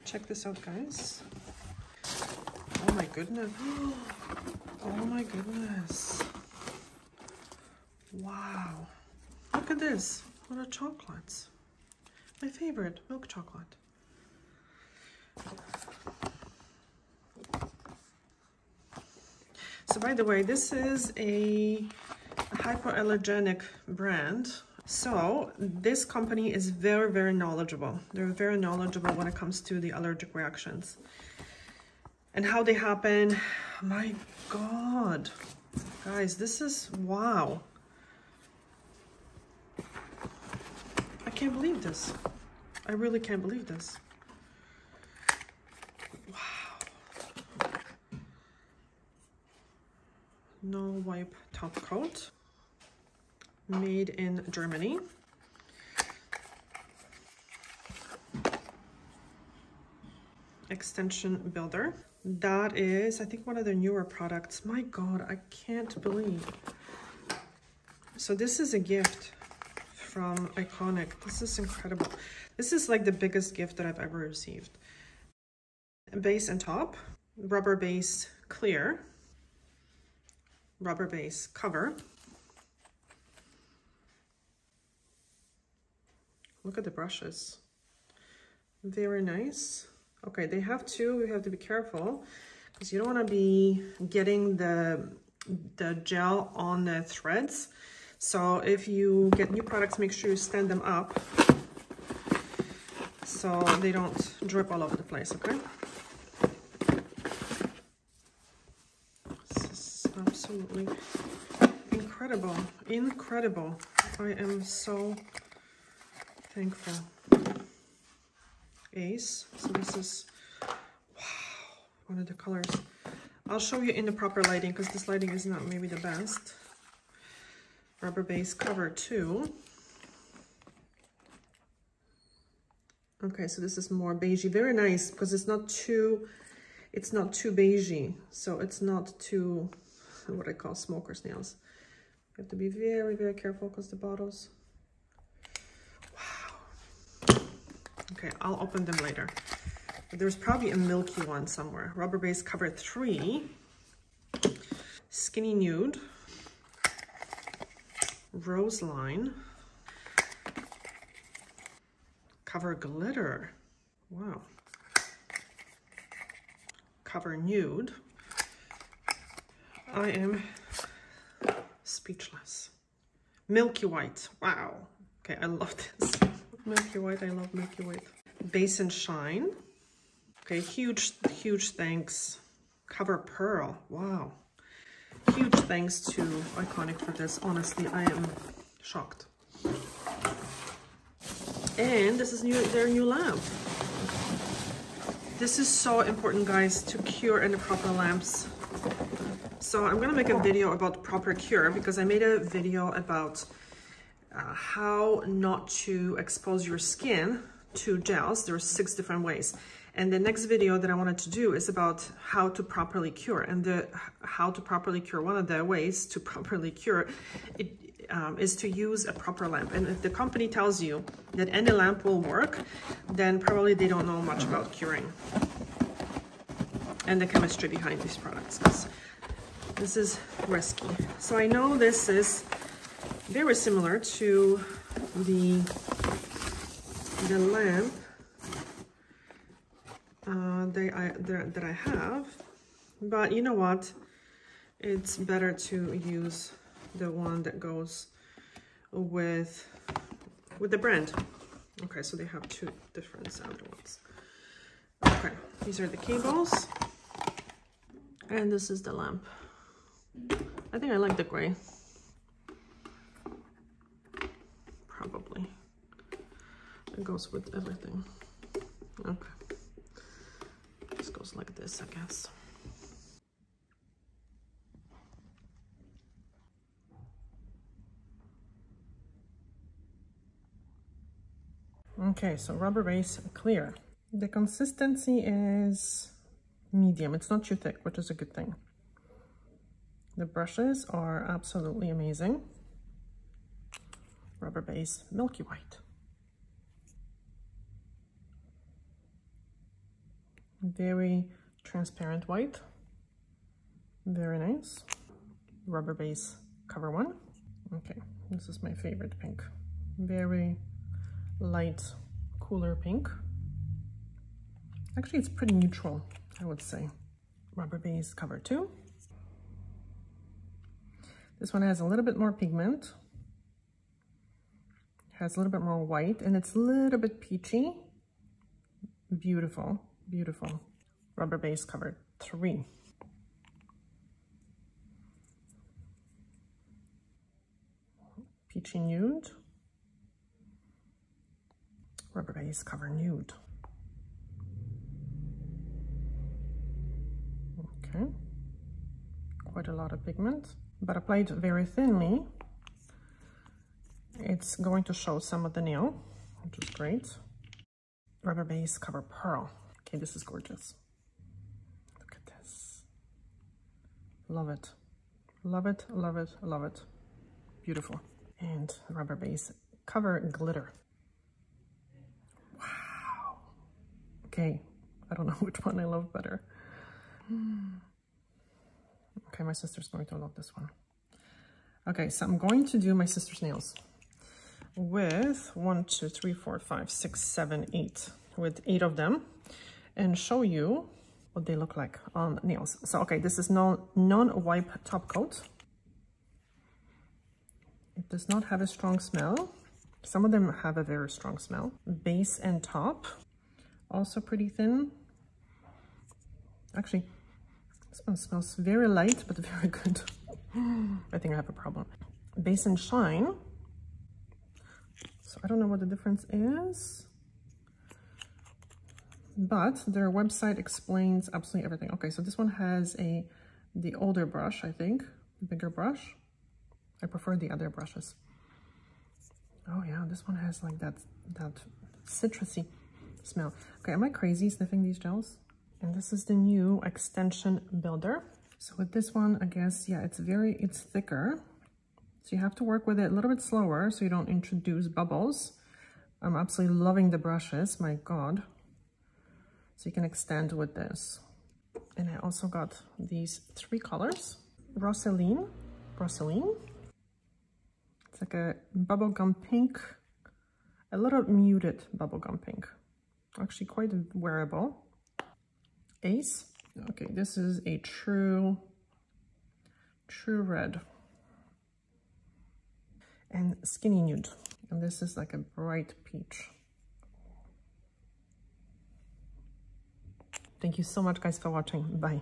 Check this out, guys. Oh my goodness. Oh my goodness. Wow. Look at this. What are chocolates? My favorite, milk chocolate. So by the way, this is a hypoallergenic brand. So this company is very, very knowledgeable. They're very knowledgeable when it comes to the allergic reactions and how they happen. My God, guys, this is wow. I can't believe this. I really can't believe this. Wow. No wipe top coat. Made in Germany. Extension builder. That is, I think, one of their newer products. My God, I can't believe. So this is a gift from IKON.IQ. This is incredible. This is like the biggest gift that I've ever received. Base and top, rubber base clear, rubber base cover. Look at the brushes. Very nice. Okay, they have two. You have to be careful because you don't want to be getting the gel on the threads. So if you get new products, make sure you stand them up so they don't drip all over the place, okay? This is absolutely incredible. Incredible. I am so thankful. Ace. So this is, wow, one of the colors. I'll show you in the proper lighting because this lighting is not maybe the best. Rubber base cover 2. Okay, so this is more beigey. Very nice because it's not too beigey. So it's not too, what I call smoker's nails. You have to be very, very careful because the bottles. Okay, I'll open them later. But there's probably a milky one somewhere. Rubber base cover 3. Skinny nude. Rose line. Cover glitter. Wow. Cover nude. I am speechless. Milky white. Wow. Okay, I love this. Milky white, I love Milky White. Base and shine. Okay, huge thanks. Cover pearl, wow. Huge thanks to IKON.IQ for this. Honestly, I am shocked. And this is their new lamp. This is so important, guys, to cure in the proper lamps. So I'm gonna make a video about proper cure because I made a video about how not to expose your skin to gels. There are 6 different ways. And the next video that I wanted to do is about how to properly cure. And how to properly cure, one of the ways to properly cure it is to use a proper lamp. And if the company tells you that any lamp will work, then probably they don't know much about curing and the chemistry behind these products, because this is risky. So I know this is very similar to the lamp that I have, but you know what? It's better to use the one that goes with the brand. Okay, so they have 2 different sound ones. Okay, these are the cables, and this is the lamp. I think I like the gray. Probably. It goes with everything. Okay. This goes like this, I guess. Okay, so rubber base clear. The consistency is medium. It's not too thick, which is a good thing. The brushes are absolutely amazing. Rubber base milky white. Very transparent white. Very nice. Rubber base cover one. Okay, this is my favorite pink. Very light, cooler pink. Actually, it's pretty neutral, I would say. Rubber base cover two. This one has a little bit more pigment. Has a little bit more white, and it's a little bit peachy. Beautiful, beautiful. Rubber base cover three. Peachy nude. Rubber base cover nude. Okay. Quite a lot of pigment, but applied very thinly. It's going to show some of the nail, which is great. Rubber base cover pearl. Okay, this is gorgeous. Look at this. Love it. Love it, love it, love it. Beautiful. And rubber base cover glitter. Wow. Okay, I don't know which one I love better. Okay, my sister's going to love this one. Okay, so I'm going to do my sister's nails with 1, 2, 3, 4, 5, 6, 7, 8, with 8 of them, and show you what they look like on nails. So, okay, this is non-wipe top coat. It does not have a strong smell. Some of them have a very strong smell. Base and top, also pretty thin. Actually, this one smells very light, but very good. I think I have a problem. Base and shine. So I don't know what the difference is, but their website explains absolutely everything. Okay, so this one has the older brush, I think, the bigger brush. I prefer the other brushes. Oh yeah, this one has like that citrusy smell. Okay, am I crazy sniffing these gels? And this is the new extension builder. So with this one, I guess, yeah, it's thicker. So you have to work with it a little bit slower so you don't introduce bubbles. I'm absolutely loving the brushes, my God. So you can extend with this. And I also got these 3 colors. Brocéline. It's like a bubblegum pink, a little muted bubblegum pink. Actually quite wearable. Ace. Okay, this is a true red. And skinny nude. And this is like a bright peach. Thank you so much, guys, for watching. Bye.